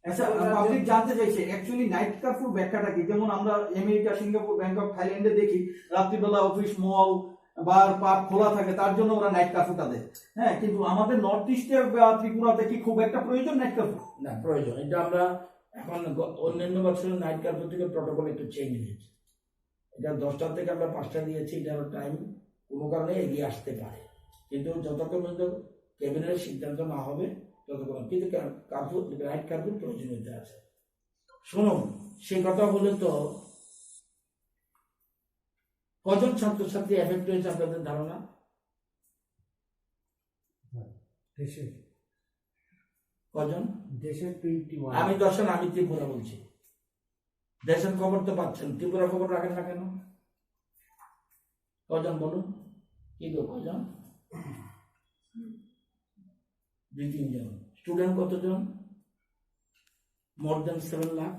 আচ্ছা, পাবলিক জানতে চাইছে অ্যাকচুয়ালি নাইট কারফিউ ব্যাখ্যাটা কি? যেমন আমরা আমেরিকা, সিঙ্গাপুর, ব্যাংকক, থাইল্যান্ডে দেখি রাত্রিবেলা অফিস, মল, বার, পার্ক খোলা থাকে, তার জন্য ওরা নাইট কারফিউটা দেয়। হ্যাঁ, কিন্তু আমাদের নর্থ ইস্টে বা ত্রিপুরাতে কি খুব একটা প্রয়োজন নাইট কারফিউ? না, প্রয়োজন। এটা আমরা এখন অন্যান্য বছরের নাইট কারফিউ থেকে প্রটোকল একটু চেঞ্জ হয়েছে। এটা 10টা থেকে আমরা 5টা দিয়েছি, এটার টাইম কোনো কারণে এগিয়ে আসতে পারে, কিন্তু যতক্ষণ পর্যন্ত ক্যাবিনেটের সিদ্ধান্ত না হবে ততক্ষণ কিন্তু কারফিউ, নাইট কারফিউ প্রয়োজনীয়তা আছে। শুনুন, সেই কথা বলে তো কজন ছাত্রছাত্রী এফেক্ট হয়েছে আপনাদের ধারণা? কজন? দেশের 21। আমি 10 না, আমি ত্রিপুরা বলছি। দেশের খবর তো পাচ্ছেন, ত্রিপুরা খবর রাখেন না কেন? কজন বলুন? কি গো, কজন? 2-3 জন। স্টুডেন্ট কতজন? মোর দেন 7 লাখ।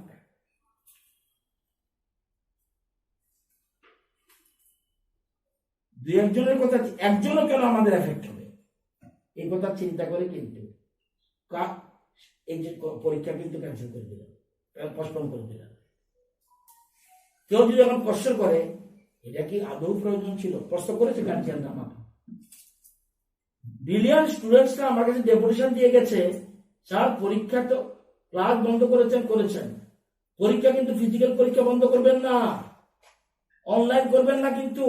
দুই একজনের কথা, একজনও কেন আমাদের এফেক্ট হবে এই কথা চিন্তা করে কিন্তু এই যে পরীক্ষা কিন্তু ক্যান্সেল করে দিলাম, পোস্টপোন করে দিলাম। কেউ যদি এখন কোশ্চেন করে এটা কি আদৌ প্রয়োজন ছিল, প্রশ্ন করেছে গার্জিয়ানরা আমাকে। ব্রিলিয়ান্ট স্টুডেন্টসরা আমার কাছে ডেপুটেশন দিয়ে গেছে, স্যার পরীক্ষা তো ক্লাস বন্ধ করেছেন, পরীক্ষা কিন্তু ফিজিক্যাল পরীক্ষা বন্ধ করবেন না, অনলাইন করবেন না, কিন্তু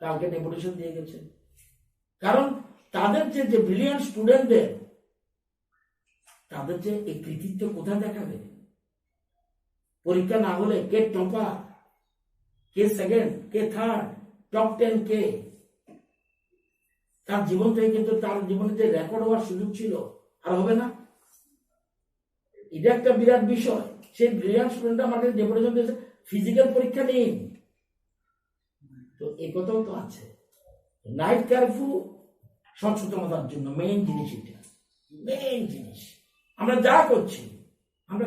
কালকে ডেপুটেশন দিয়ে গেছে। কারণ তাদের যে ব্রিলিয়ান্ট স্টুডেন্টদের, তাদের যে এই কৃতিত্ব কোথায় দেখাবে? পরীক্ষা না হলে কে টপার, কে সেকেন্ড, কে থার্ড, টপ 10 কে? তার জীবন থেকে কিন্তু তার জীবনে যে রেকর্ড হওয়ার সুযোগ ছিল আর হবে না। এটা একটা বিরাট বিষয়। সেই ব্রিলিয়ান্ট স্টুডেন্ট আমাকে ডেপুটেশন দিয়েছে ফিজিক্যাল পরীক্ষা নিন, তো এই কথাও তো আছে। নাইট কারফিউ সচেতনতার জন্য মেইন জিনিস, এটা মেইন জিনিস। আমরা যা করছি, আমরা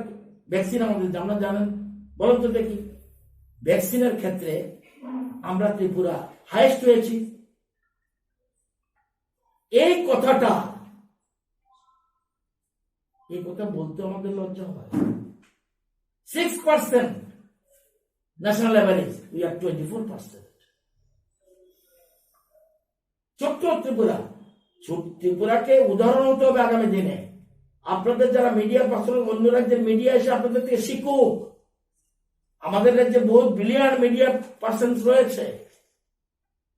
ভ্যাকসিন আমাদের, আমরা জানেন, বলেন তো দেখি, ভ্যাকসিনের ক্ষেত্রে আমরা ত্রিপুরা হাইয়েস্ট হয়েছি। এই কথা বলতে আমাদের লজ্জা হয়। 6% ন্যাশনাল অ্যাভারেজ, উই আর 24%। ছোট্ট ত্রিপুরাকে উদাহরণ হতে হবে আগামী দিনে। আপনাদের যারা মিডিয়ার পার্সন, অন্য রাজ্যের মিডিয়া এসে আপনাদের থেকে শিখুক। আমাদের রাজ্যে বহু ব্রিলিয়ান্ট মিডিয়া পার্সন রয়েছে,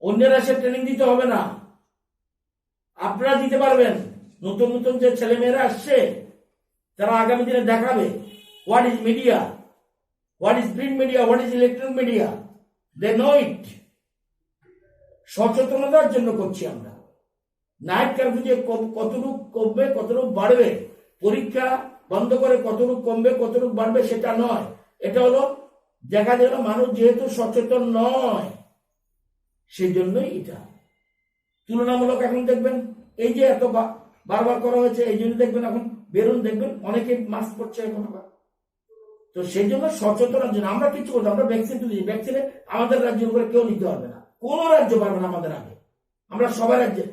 অন্যরা এসে ট্রেনিং দিতে হবে না, আপনারা দিতে পারবেন। নতুন নতুন যে ছেলেমেয়েরা আসছে, তারা আগামী দিনে দেখাবে what is media, what is print media, what is electronic media, they know it. সচেতনতার জন্য করছি আমরা। নাইট কারফিউ যে কতটুক কমবে, কতটুক বাড়বে, পরীক্ষা বন্ধ করে কতটুক কমবে, কতটুক বাড়বে সেটা নয়। এটা হলো দেখা গেল মানুষ যেহেতু সচেতন নয়, সেই জন্যই এটা তুলনামূলক। এখন দেখবেন এই যে এত বারবার করা হয়েছে, এই জন্য দেখবেন এখন বেরোন, দেখবেন অনেকে মাস্ক পরছে এখন আবার। তো সেই জন্য সচেতনের জন্য আমরা কিছু করছি, আমরা ভ্যাকসিন দিচ্ছি। ভ্যাকসিনে আমাদের রাজ্যের উপরে কেউ নিতে পারবে না, কোন রাজ্য পারবে না আমাদের আগে। আমরা সবাই রাজ্যে